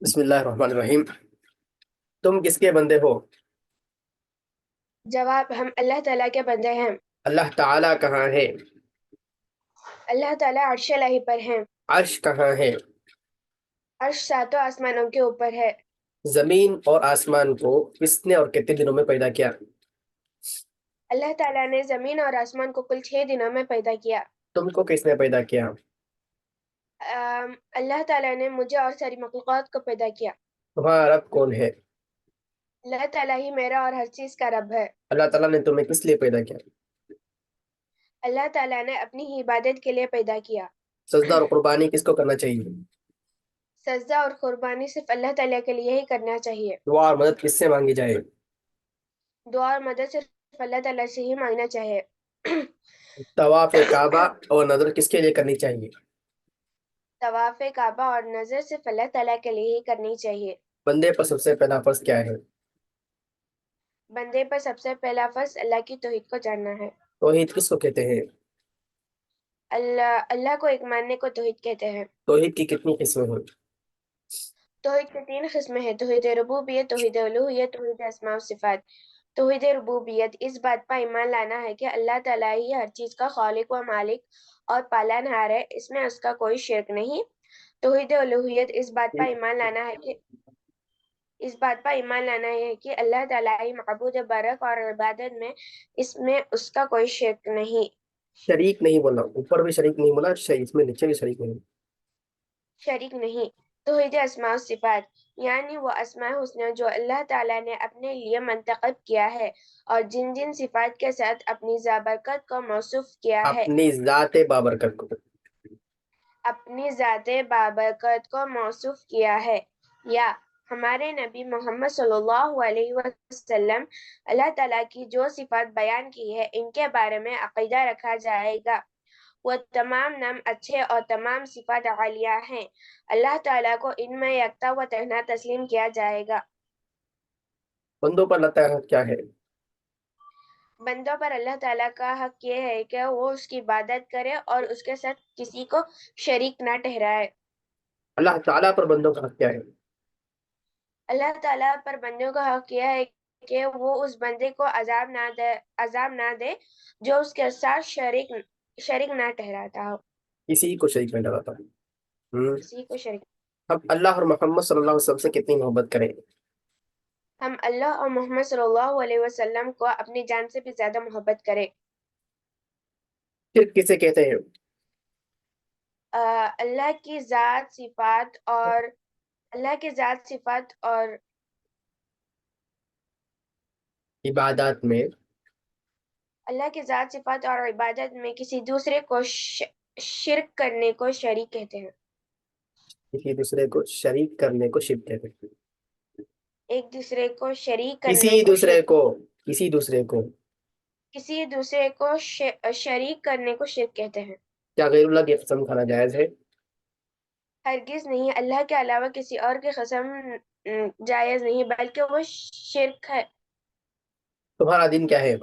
بسم اللہ الرحمن الرحیم۔ تم کس کے بندے ہو؟ جواب: ہم اللہ تعالیٰ کے بندے ہیں۔ اللہ تعالیٰ کہاں ہے؟ اللہ تعالیٰ عرش الہی پر ہیں۔ عرش کہاں ہے؟ عرش ساتوں آسمانوں کے اوپر ہے۔ زمین اور آسمان کو کس نے اور کتنے دنوں میں پیدا کیا؟ اللہ تعالیٰ نے زمین اور آسمان کو کل 6 دنوں میں پیدا کیا۔ تم کو کس نے پیدا کیا؟ اللہ تعالیٰ نے مجھے اور ساری مخلوقات کو پیدا کیا۔ تمہارا رب کون ہے؟ اللہ تعالیٰ ہی میرا اور ہر چیز کا رب ہے۔ اللہ تعالیٰ نے تمہیں کس لیے پیدا کیا؟ اللہ تعالیٰ نے اپنی ہی عبادت کے لیے پیدا کیا۔ سجدہ اور قربانی کس کو کرنا چاہیے؟ سجدہ اور قربانی صرف اللہ تعالیٰ کے لیے ہی کرنا چاہیے۔ دعا اور مدد کس سے مانگی جائے؟ دعا اور مدد صرف اللہ تعالیٰ سے ہی مانگنا چاہیے۔ طواف کعبہ اور نظر کس کے لیے کرنی چاہیے؟ طواف کعبہ اور نظر صرف اللہ تعالیٰ کے لیے ہی کرنی چاہیے۔ بندے پر سب سے پہلا فرض کیا ہے؟ بندے پر سب سے پہلا فرض اللہ کی توحید کو جاننا ہے۔ توحید کس کو کہتے ہیں؟ اللہ کو ایک ماننے کو توحید کہتے ہیں۔ توحید کی کتنی قسمیں ہیں؟ توحید کی 3 قسمیں ہیں: توحید ربوبیت، توحید الوہیت، توحید اسماء و صفات۔ توحید ربوبیت اس بات پر ایمان لانا ہے کہ اللہ تعالیٰ ہی ہر چیز کا خالق و مالک اور پالنہار ہے، اس میں اس کا کوئی شرک نہیں۔ توحید الوہیت اس بات پر ایمان لانا ہے کہ اللہ تعالیٰ ہی معبود برحق اور عبادت میں اس میں اس کا کوئی شرک نہیں۔ شریک نہیں بولا، اوپر بھی شریک نہیں بولا، اس میں نیچے بھی شریک نہیں۔ شریک نہیں۔ توحید اسماء و صفات یعنی وہ اسماء حسنہ جو اللہ تعالیٰ نے اپنے لیے منتخب کیا ہے اور جن جن صفات کے ساتھ اپنی ذابرکت کو موصوف کیا ہے۔ اپنی ذات بابرکت کو۔ اپنی ذات بابرکت کو موصوف کیا ہے، یا ہمارے نبی محمد صلی اللہ علیہ وسلم اللہ تعالیٰ کی جو صفات بیان کی ہے ان کے بارے میں عقیدہ رکھا جائے گا۔ وہ تمام نام اچھے اور تمام صفات عالیہ ہیں، اللہ تعالیٰ کو ان میں یکتا و تنہا تسلیم کیا جائے گا۔ بندوں پر اللہ تعالیٰ کیا ہے؟ بندوں پر اللہ تعالیٰ کا حق یہ ہے کہ وہ اس کی عبادت کرے اور اس کے ساتھ کسی کو شریک نہ ٹھہرائے۔ اللہ تعالیٰ پر بندوں کا حق کیا ہے؟ اللہ تعالیٰ پر بندوں کا حق یہ ہے کہ وہ اس بندے کو عذاب نہ دے جو اس کے ساتھ شریک نہ ٹھہراتا ہو۔ کسی کو شریک نہیں لگاتا۔ کسی کو شریک ہم اللہ اور محمد صلی اللہ علیہ وسلم سے کتنی محبت کریں؟ ہم اللہ اور محمد صلی اللہ علیہ وسلم کو اپنی جان سے بھی زیادہ محبت کریں۔ شرک کسے کہتے ہیں؟ اللہ کی ذات صفات اور عبادات میں اللہ کی ذات صفات اور عبادت میں کسی دوسرے کو شرک کرنے کو شریک کہتے ہیں۔ کسی دوسرے کو شریک کرنے کو شرک کہتے ہیں۔ ایک دوسرے کو شریک کرنے کسی کو دوسرے کو کسی دوسرے کو کسی دوسرے کو شریک کرنے کو شرک کہتے ہیں۔ کیا غیر اللہ کی قسم کھانا جائز ہے؟ ہرگز نہیں، اللہ کے علاوہ کسی اور کی قسم جائز نہیں، بلکہ وہ شرک ہے۔ تمہارا دین کیا ہے؟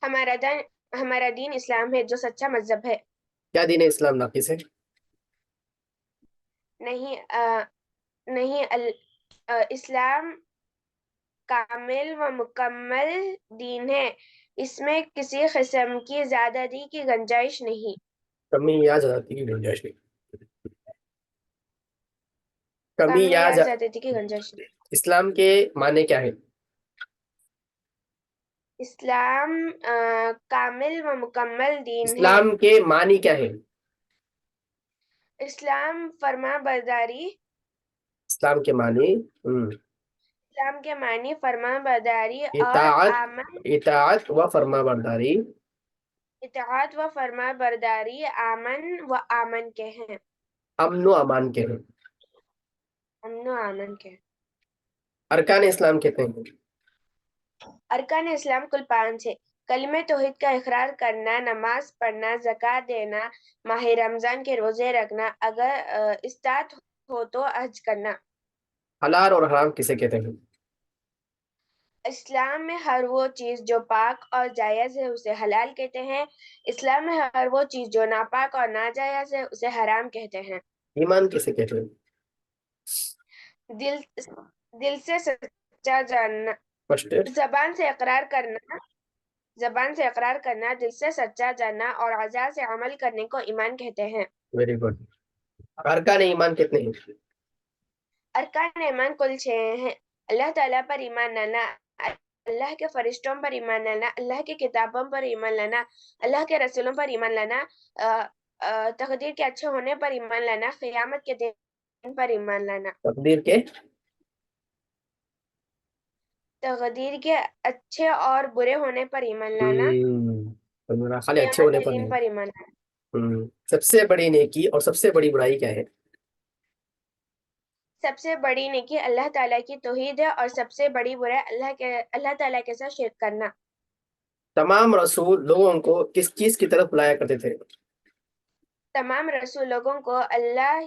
ہمارا دین اسلام ہے جو سچا مذہب ہے۔ کیا دین اسلام ناقص ہے؟ نہیں، اسلام کامل و مکمل دین ہے، اس میں کسی قسم کی زیادتی کی گنجائش نہیں۔ کمی یا زیادتی کی گنجائش نہیں۔ کمی کمی یا یا زیادتی کی گنجائش نہیں۔ اسلام کے معنی کیا ہے؟ اسلام کامل و مکمل دین ہے۔ اسلام کے معنی کیا ہے؟ اسلام فرما برداری اسلام کے معنی اسلام کے معنی فرما برداری اور اطاعت و فرما برداری اطاعت و فرما برداری امن کے ہیں۔ امن و امان کے ہیں۔ امن و امن کے ہیں۔ ارکان اسلام کہتے ہیں۔ ارکان اسلام کل 5 ہے: کلمہ توحید کا اقرار کرنا، نماز پڑھنا، زکوٰۃ دینا، ماہ رمضان کے روزے رکھنا، اگر استطاعت ہو تو حج کرنا۔ حلال اور حرام کسے کہتے ہیں؟ اسلام میں ہر وہ چیز جو پاک اور جائز ہے اسے حلال کہتے ہیں. اسلام میں ہر وہ چیز جو ناپاک اور ناجائز ہے اسے حرام کہتے ہیں. ایمان کیسے کہتے ہیں؟ دل دل سے سچا جاننا، فرسٹ زبان سے اقرار کرنا، دل سے سچا جاننا اور اعضاء سے عمل کرنے کو ایمان کہتے ہیں. Very good. ارکان ایمان کتنے ہیں؟ ارکان ایمان کل 6 ہیں. اللہ تعالیٰ پر ایمان لانا، اللہ کے فرشتوں پر ایمان لانا، اللہ کی کتابوں پر ایمان لانا، اللہ کے رسولوں پر ایمان لانا، تقدیر کے اچھے ہونے پر ایمان لانا، قیامت کے دن پر ایمان لانا. تقدیر کے اچھے اور برے ہونے پر ایمان لانا، خالی اچھے قیامت ہونے کے پر دن نہیں. پر ایمان لانا. سب سے بڑی نیکی اور سب سے بڑی برائی کیا ہے؟ سب سے بڑی نیکی اللہ تعالیٰ کی توحید ہے اور سب سے بڑی برائی اللہ تعالیٰ کے ساتھ شرک کرنا. تمام رسول لوگوں کو کس چیز کی طرف بلایا کرتے تھے؟ تمام رسول لوگوں کو اللہ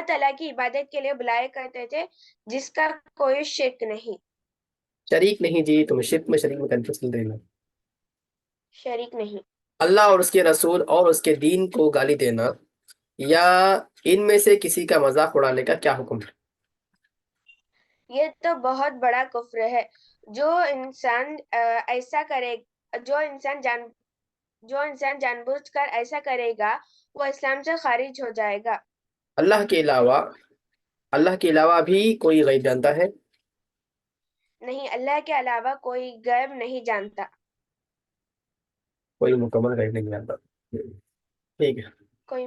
تعالیٰ کی عبادت کے لیے بلایا کرتے تھے جس کا کوئی شرک نہیں. شریک نہیں جی، تم شرک میں شریک میں کنفیوز کر دینا. شریک نہیں. اللہ اور اس کے رسول اور اس کے دین کو گالی دینا یا ان میں سے کسی کا مذاق اڑانے کا کیا حکم ہے؟ یہ تو بہت بڑا کفر ہے. جو انسان ایسا کرے جو انسان جان بوجھ کر ایسا کرے گا وہ اسلام سے خارج ہو جائے گا. اللہ کے علاوہ بھی کوئی غیب جانتا ہے؟ نہیں، اللہ کے علاوہ کوئی غیب نہیں جانتا. کوئی مکمل غیب نہیں جانتا. ٹھیک ہے. کوئی